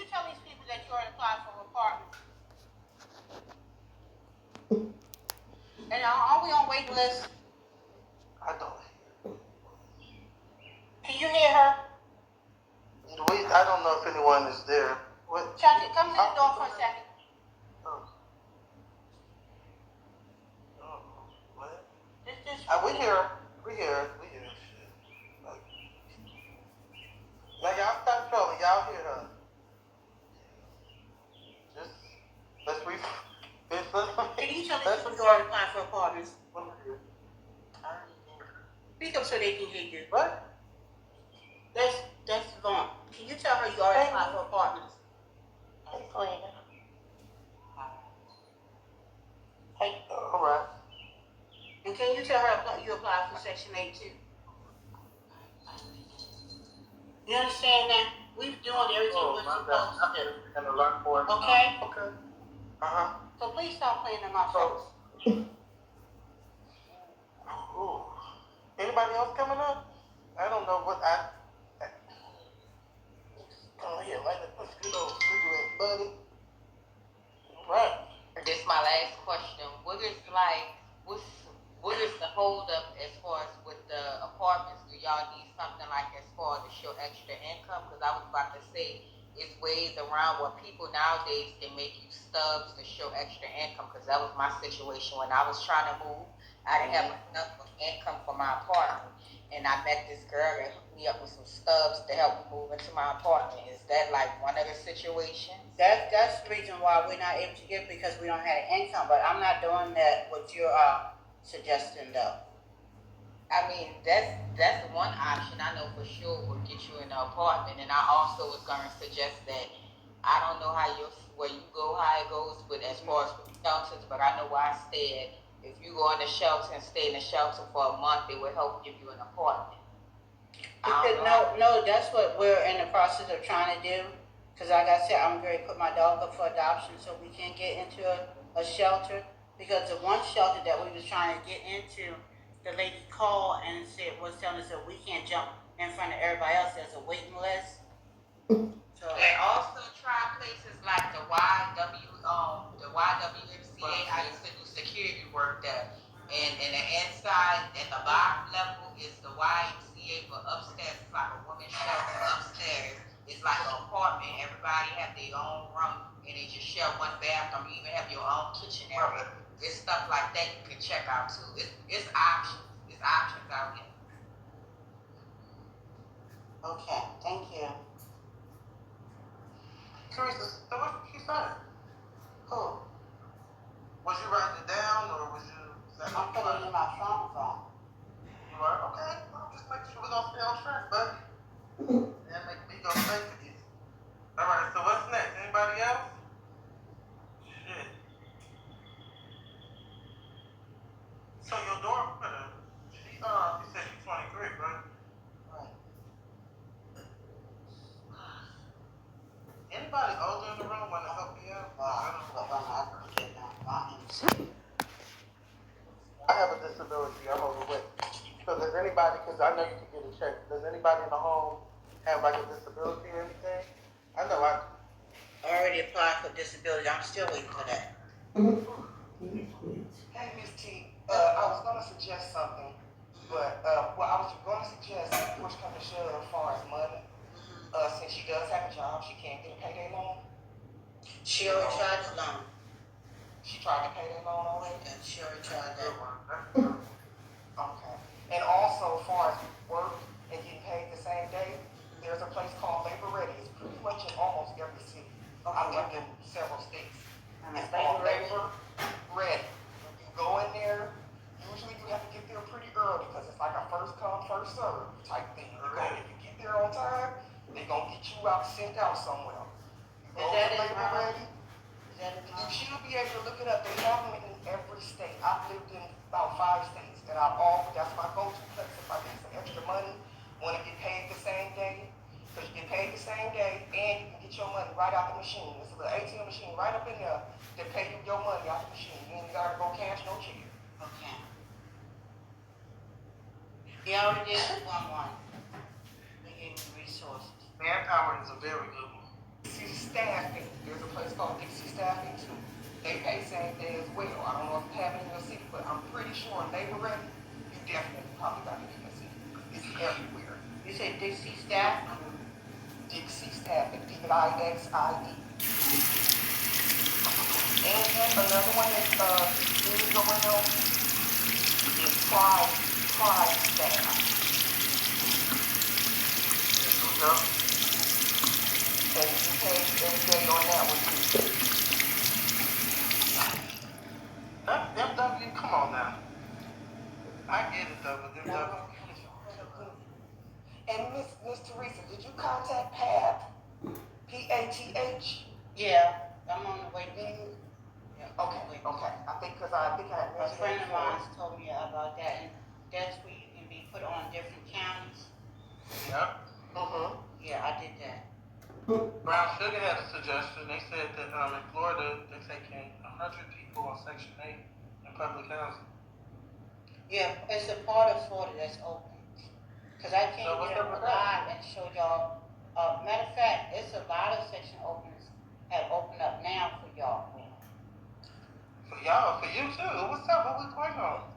tell these people that you already applied for an apartment? And are we on waiting list? I don't. Can you hear her? I don't know if anyone is there. What? Chucky, come to the door for a second. Oh. What? This We here. Now y'all stop trolling. Y'all hear her. Just let's Can you tell these people you already applied for apartments? Speak up so they can hear you. What? That's Vaughn. Can you tell her you already applied for apartments? Hey, Selena. Hey, all right. And can you tell her you applied for Section 8 too? You understand that? We're doing everything we're supposed to do. Okay? Okay. So please stop playing in my face. Ooh. Anybody else coming up? I don't know what come here, light up this good old cigarette, buddy. Right. This is my last question. What is the hold up as far as with the apartments? Do y'all need something like as far as to show extra income? Because I was about to say it's ways around where people nowadays can make you stubs to show extra income. Because that was my situation when I was trying to move. I didn't have enough income for my apartment, and I met this girl that hooked me up with some stubs to help me move into my apartment. Is that like one of the situations? That's the reason why we're not able to get, because we don't have income. But I'm not doing that what you're suggesting though. I mean, that's one option I know for sure will get you in an apartment. And I also was going to suggest that I don't know where you go, how it goes, but as far as shelters, but I know where I stay at. If you go in the shelter and stay in the shelter for a month, it will help give you an apartment. No, that's what we're in the process of trying to do. Because like I said, I'm going to put my dog up for adoption so we can get into a shelter. Because the one shelter that we was trying to get into, the lady called and was telling us that we can't jump in front of everybody else. There's a waiting list. So and also try places like the YWMCA. I used to do security work there. And the inside and the bottom level is the YMCA, but upstairs it's like a women's shelter. Upstairs it's like an apartment. Everybody have their own room and they just share one bathroom. You even have your own kitchen area. It's stuff like that you can check out too. It's options. It's options out here. Okay, thank you. Teresa, so what did you say? Oh. Was you writing it down or was you... I'm putting it in my phone. You are? Okay. Well, just make sure we're going to stay on track, buddy. And make me go play with you. Alright, so what's next? Anybody else? Shit. So your daughter, you said she's 23, right? Right. Anybody older in the room want to help me out? I have a disability. I'm overweight. So does anybody, because I know you can get a check, does anybody in the home have like a disability or anything? I know I already applied for disability. I'm still waiting for that. Hey, Miss T, I was going to suggest something, but I was going to suggest, push come to shove as far as money. Since she does have a job, she can't get a payday loan. She already tried the loan. She tried to pay that loan already? And she already tried that. Okay. And also, as far as work and getting paid the same day, there's a place called Labor Ready. It's pretty much in almost every city. I've lived in several states. It's called Labor Ready. You go in there, usually you have to get there pretty early because it's like a first come, first serve type thing. If you get there on time, they're going to get you out, sent out somewhere. You go to Labor Ready. You should be able to look it up. They have them in every state. I've lived in about 5 states, and that's my go-to place if I need some extra money. Want to get paid the same day, because you get paid the same day, and you can get your money right out the machine. There's a little ATM machine right up in there that pay you your money out the machine. You ain't got to go cash no check. Okay. He already did one. They gave me resources. Manpower is a very good one. Dixie Staffing, there's a place called Dixie Staffing too. They pay same day as well. I don't know if you have it in your city, but I'm pretty sure labor ready, you definitely probably got it in your city. It's everywhere. You say Dixie staff? Dixie Staffing, DIXIE. And another one that's really going on is Pride Staff. There we go. And you pay every day on that one too. MW, come on now. I get it though, but MW. And Miss Teresa, did you contact PATH? PATH? Yeah, I'm on the way. Yeah, Okay. I think I had A mentioned friend it of before. mine told me about that, and that's where you can be put on different counties. Yep. Yeah, I did that. Brown Sugar had a suggestion. They said that in Florida, they're taking 100 people on Section 8 in public housing. Yeah, it's a part of Florida that's open. Cause I came So what's here up with that? live and showed y'all, matter of fact, it's a lot of section openers have opened up now for y'all. For y'all, for you too. What's up? What we going on?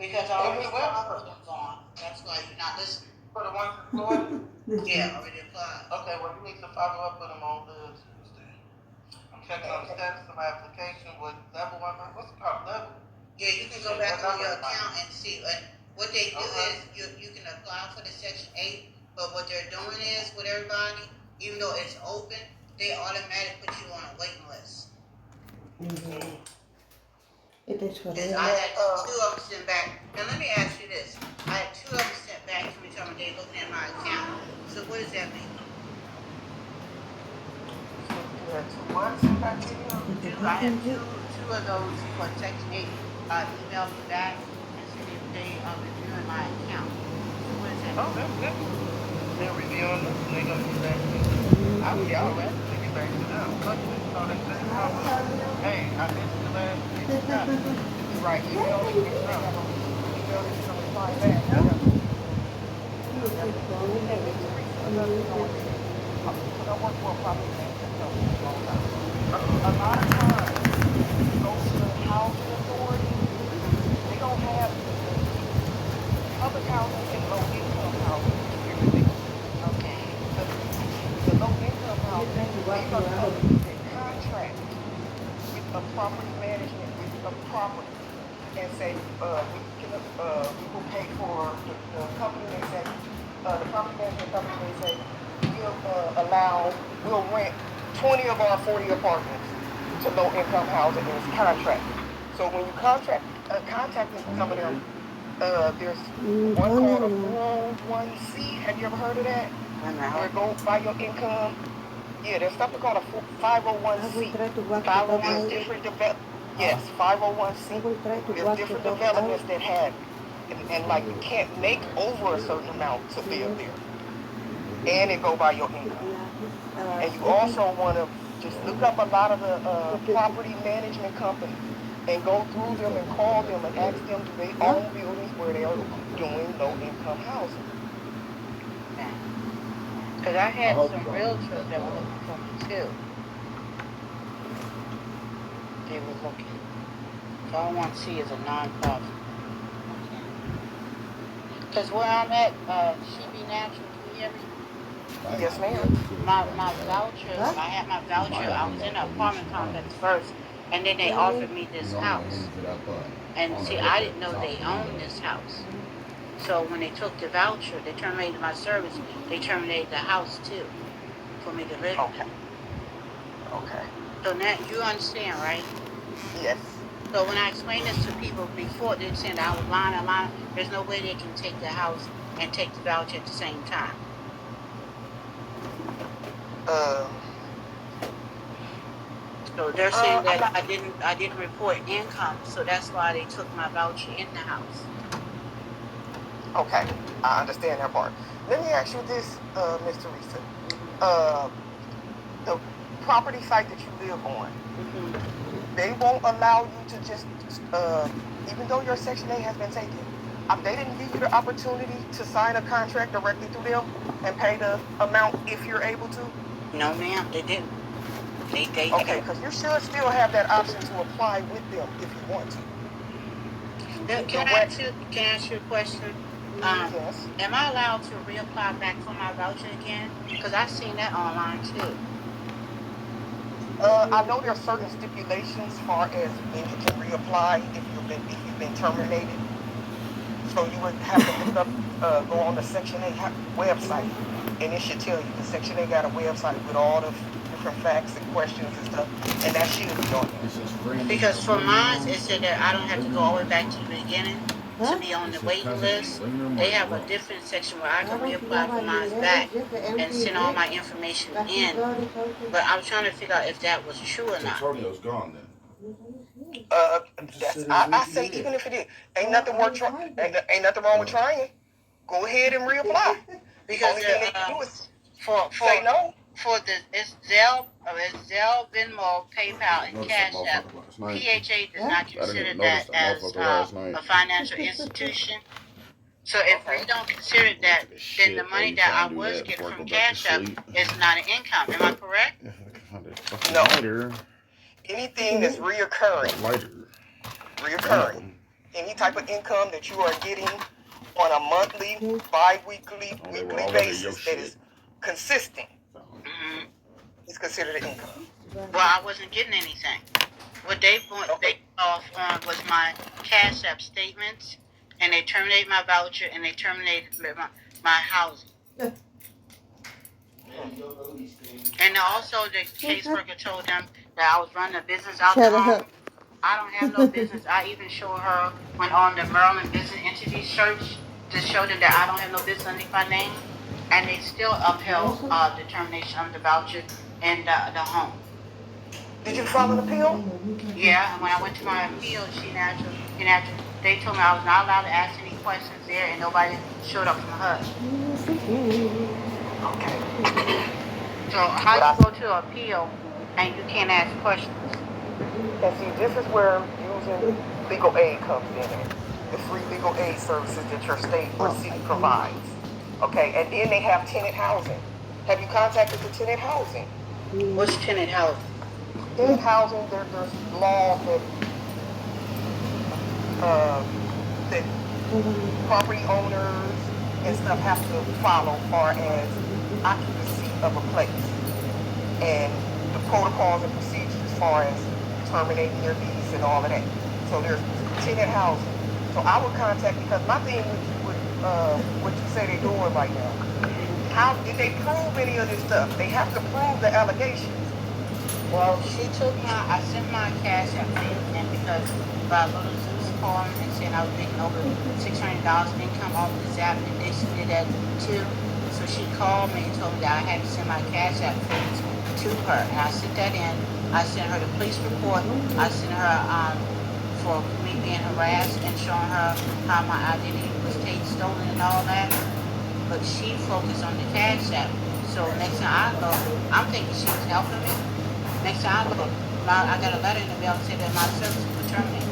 Because I already applied for them gone. That's why you're not listening. For the ones in Florida? Yeah, already applied. Okay, well, you need to follow up with them on Tuesday. I'm checking on the status of my application with level one. What's it called? Level? Yeah, you can go back on your account and see. What they do is you can apply for the Section 8, but what they're doing is with everybody, even though it's open, they automatically put you on a waiting list. It is for Because real. I had two of them sent back. And let me ask you this. I had two of them sent back to me telling me they're looking at my account. So what does that mean? You had 2 what sent back to you? I had two of those for Section 8 emailed me back and said they are reviewing my account. So what does that mean? Oh, that's good. They're reviewing them. They're going to be back to you. I'll be all right. They'll be back to them. So they say, hey, I missed the last week. Right, email me next time. Email me some reply back. And Miss Teresa, another thing I want to say, because I work for a property management company for a long time. A lot of times, you go to the housing authority, they don't have public housing and low income housing, which are different things. Okay. The low income housing, these are companies that contract with a property management, with a property, and say, we will pay for the company, they say, the property management company, they say, we'll rent 20 of our 40 apartments to low income housing, and it's contracted. So when you contact some of them, there's one called a 401c. Have you ever heard of that? Where it goes by your income. Yeah, there's something called a 501c. 501 different yes, 501c. There's different developments that have, and like you can't make over a certain amount to live there. And it go by your income. And you also want to just look up a lot of the property management companies and go through them and call them and ask them, do they own buildings where they are doing low income housing? Because I had some realtors that were looking for me too. They were looking. So I want to see as a nonprofit. Because where I'm at, She Be Natural, can you hear me? Yes, ma'am. My voucher, I had my voucher, I was in an apartment complex first, and then they offered me this house. And see, I didn't know they owned this house. So when they took the voucher, they terminated my service, they terminated the house too, for me to live in. Okay. So now, you understand, right? Yes. So when I explained this to people before, they said I was lying, there's no way they can take the house and take the voucher at the same time. So they're saying that I didn't report income, so that's why they took my voucher in the house. Okay, I understand that part. Let me ask you this, Ms. Teresa. The property site that you live on, they won't allow you to just, even though your Section 8 has been taken, they didn't give you the opportunity to sign a contract directly through them and pay the amount if you're able to? No, ma'am, they didn't. They Okay, because you should still have that option to apply with them if you want to. Can I ask you a question? Yes. Am I allowed to reapply back for my voucher again? Because I've seen that online too. I know there are certain stipulations as far as when you can reapply if you've been terminated. So you would have to look up, go on the Section 8 website, and it should tell you. The Section 8 got a website with all the different facts and questions and stuff, and that should be on there. Because for mine, it said that I don't have to go all the way back to the beginning to be on the waiting list. They have a different section where I can reapply for mine back and send all my information in. But I'm trying to figure out if that was true or not. Antonio's gone then. I say even if it is, ain't nothing ain't nothing wrong with trying. Go ahead and reapply. Because only thing they can do is say no. For it's Zelle, Venmo, PayPal, and Cash App. PHA does not consider that as a financial institution. So if we don't consider that, then the money that I was getting from Cash App is not an income. Am I correct? No. Anything that's reoccurring, any type of income that you are getting on a monthly, bi-weekly, weekly basis that is consistent, is considered an income. Well, I wasn't getting anything. What they off on was my Cash App statements, and they terminated my voucher, and they terminated my housing. And also the caseworker told them that I was running a business out the home. I don't have no business. I even showed her when on the Maryland Business Entity Search to show them that I don't have no business underneath my name, and they still upheld the termination of the voucher and the home. Did you file an appeal? Yeah, and when I went to my appeal, they told me I was not allowed to ask any questions there, and nobody showed up from HUD. Okay. So how you go to appeal and you can't ask questions? And see, this is where using legal aid comes in. The free legal aid services that your state or city provides. Okay, and then they have tenant housing. Have you contacted the tenant housing? What's tenant housing? Tenant housing, there's laws that property owners and stuff have to follow as far as occupancy of a place. And the protocols and procedures as far as terminating your lease and all of that. So there's tenant housing. So I would contact, because my thing with what you say they're doing right now, how did they prove any of this stuff? They have to prove the allegations. Well, I sent my Cash App in because my little Zeus called me and said I was making over $600 income off of this app, and they did that too. So she called me and told me that I had to send my Cash App fees to her, and I sent that in. I sent her the police report. I sent her for me being harassed and showing her how my identity was stolen and all that. But she focused on the Cash App. So next time I go, I'm thinking she was helping me. Next time I go, I got a letter in the mail that said that my services were terminated.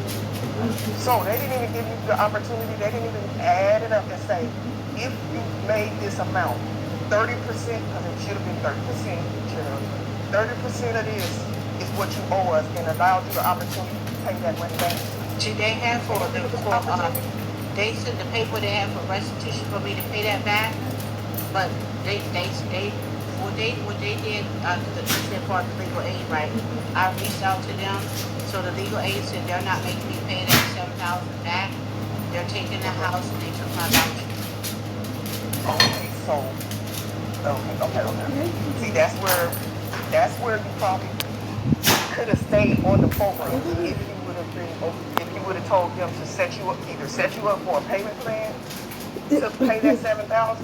So they didn't even give you the opportunity. They didn't even add it up and say, if you made this amount, 30%, because it should have been 30%, 30% of this is what you owe us, and allowed you the opportunity to pay that money back. They have they said the paper they have for restitution for me to pay that back, but what they did, the part of the legal aid, right? I reached out to them, so the legal aid said they're not making me pay that $7,000 back. They're taking the house and they took my voucher. Okay, so okay. See, that's where you probably could have stayed on the program if you would have told them to set you up for a payment plan to pay that $7,000.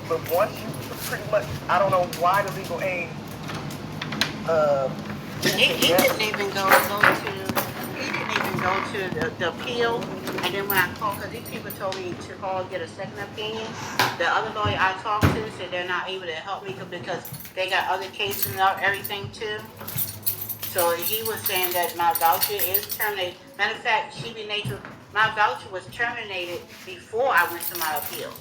But once you pretty much, I don't know why the legal aid. He didn't even go to the appeal, and then when I called, because these people told me to call and get a second opinion, the other lawyer I talked to said they're not able to help me because they got other cases and everything too. So he was saying that my voucher is terminated. Matter of fact, my voucher was terminated before I went to my appeal.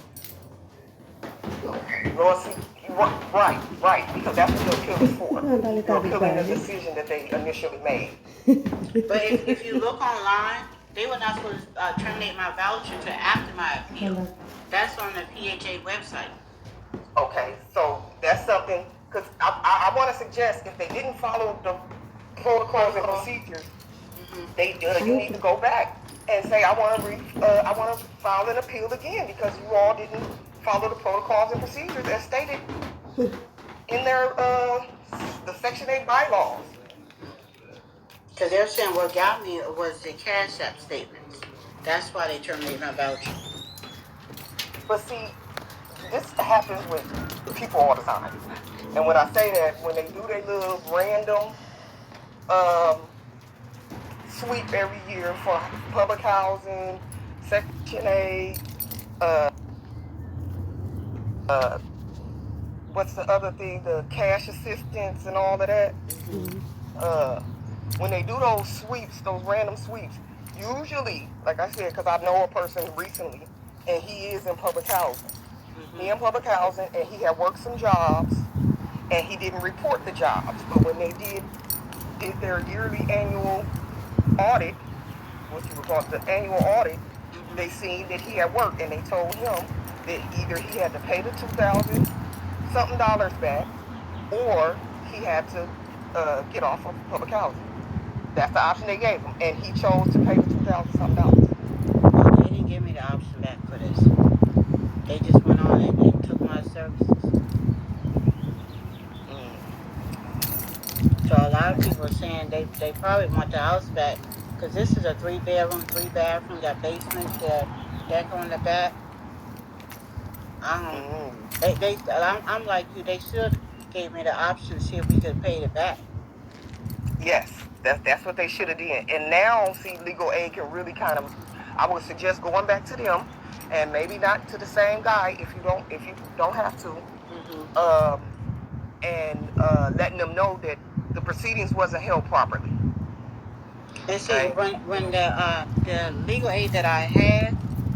Well, see, Right, because that's what the appeal is for. No, dale, You're appealing the dale. decision that they initially made. But if you look online, they were not supposed to terminate my voucher until after my appeal. That's on the PHA website. Okay, so that's something, because I want to suggest if they didn't follow the protocols and procedures, you need to go back and say I want to file an appeal again because you all didn't follow the protocols and procedures as stated in their the Section 8 bylaws. Because they're saying what got me was the Cash App statements. That's why they terminated my voucher. But see, this happens with people all the time. And when I say that, when they do their little random sweep every year for public housing, Section 8, what's the other thing, the cash assistance and all of that. When they do those sweeps, those random sweeps, usually, like I said, because I know a person recently, and he is in public housing. He in public housing, and he had worked some jobs, and he didn't report the jobs. But when they did their yearly annual audit, what you would call the annual audit, they seen that he had worked, and they told him that either he had to pay the $2,000 something back, or he had to get off of public housing. That's the option they gave him, and he chose to pay the $2,000 something. Well, they didn't give me the option back for this. They just went on and took my services. So a lot of people are saying they probably want the house back because this is a 3-bedroom, 3-bathroom, got basement, deck on the back. I'm like you. They should gave me the option to see if we could pay it back. Yes, that's what they should have did. And now, see, legal aid can really kind of. I would suggest going back to them, and maybe not to the same guy if you don't have to, and letting them know that the proceedings wasn't held properly. And see, when the legal aid that I had,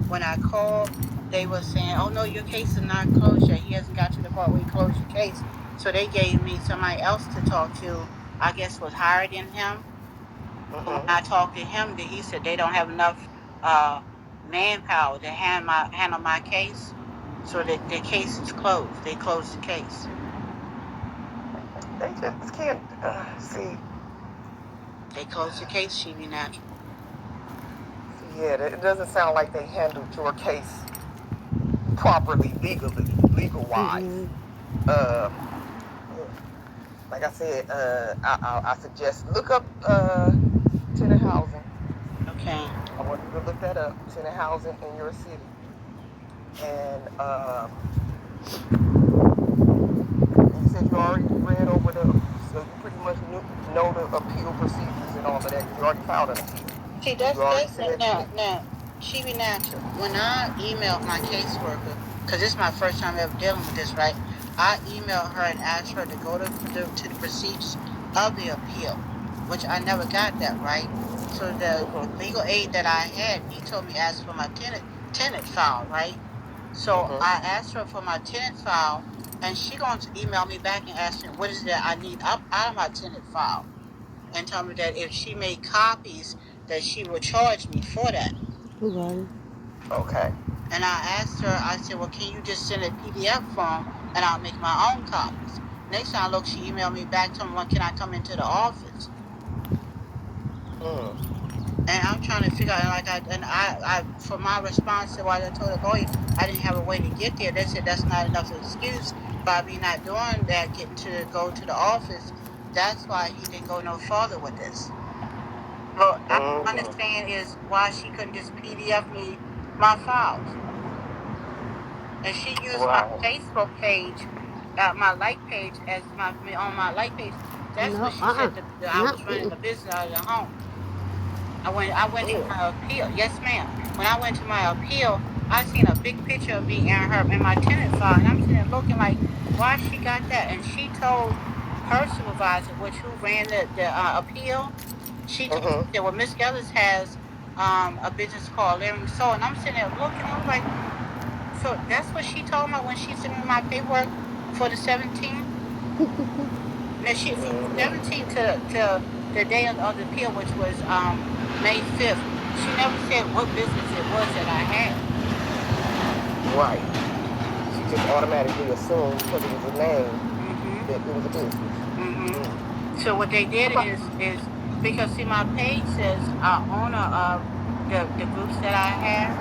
when I called, they were saying, "Oh no, your case is not closed yet. He hasn't got to the part where he closed your case." So they gave me somebody else to talk to. I guess was higher than him. When I talked to him, he said they don't have enough manpower to handle my case, so the case is closed. They closed the case. They just can't see. They closed the case, she be natural. Yeah, it doesn't sound like they handled your case properly, legal-wise. Like I said, I suggest look up tenant housing. Okay. I want you to look that up, tenant housing in your city. And you said you already read over so you pretty much know the appeal procedures and all of that. You already filed an appeal. See, that's now. She be natural. When I emailed my caseworker, because this is my first time ever dealing with this, right? I emailed her and asked her to go to the procedures of the appeal, which I never got that, right? So the legal aid that I had, he told me to ask for my tenant file, right? So I asked her for my tenant file, and she going to email me back and ask me what is that I need out of my tenant file, and tell me that if she made copies, that she will charge me for that. Okay. And I asked her, I said, well, can you just send a PDF form and I'll make my own copies? Next time I look, she emailed me back, telling me, well, can I come into the office? And I'm trying to figure out, like, I for my response to what I told the lawyer, I didn't have a way to get there. They said that's not enough excuse by me not doing that, getting to go to the office. That's why he didn't go no further with this. Well, I don't understand is why she couldn't just PDF me my files. And she used my Facebook page, my like page, as on my like page. That's what she said that I was running a business out of the home. I went to my appeal. Yes, ma'am. When I went to my appeal, I seen a big picture of me and her in my tenant file, and I'm sitting there looking like, why she got that? And she told her supervisor, who ran the appeal, she told me that, well, Miss Gellis has a business called Living Soul, and I'm sitting there looking. I'm like, so that's what she told me when she sent me my paperwork For the 17th? No, she from 17th to the day of the appeal, which was May 5th. She never said what business it was that I had. Right. She just automatically assumed because it was a name Mm-hmm. that it was a business. Mm-hmm. So what they did is because see my page says owner of the groups that I have.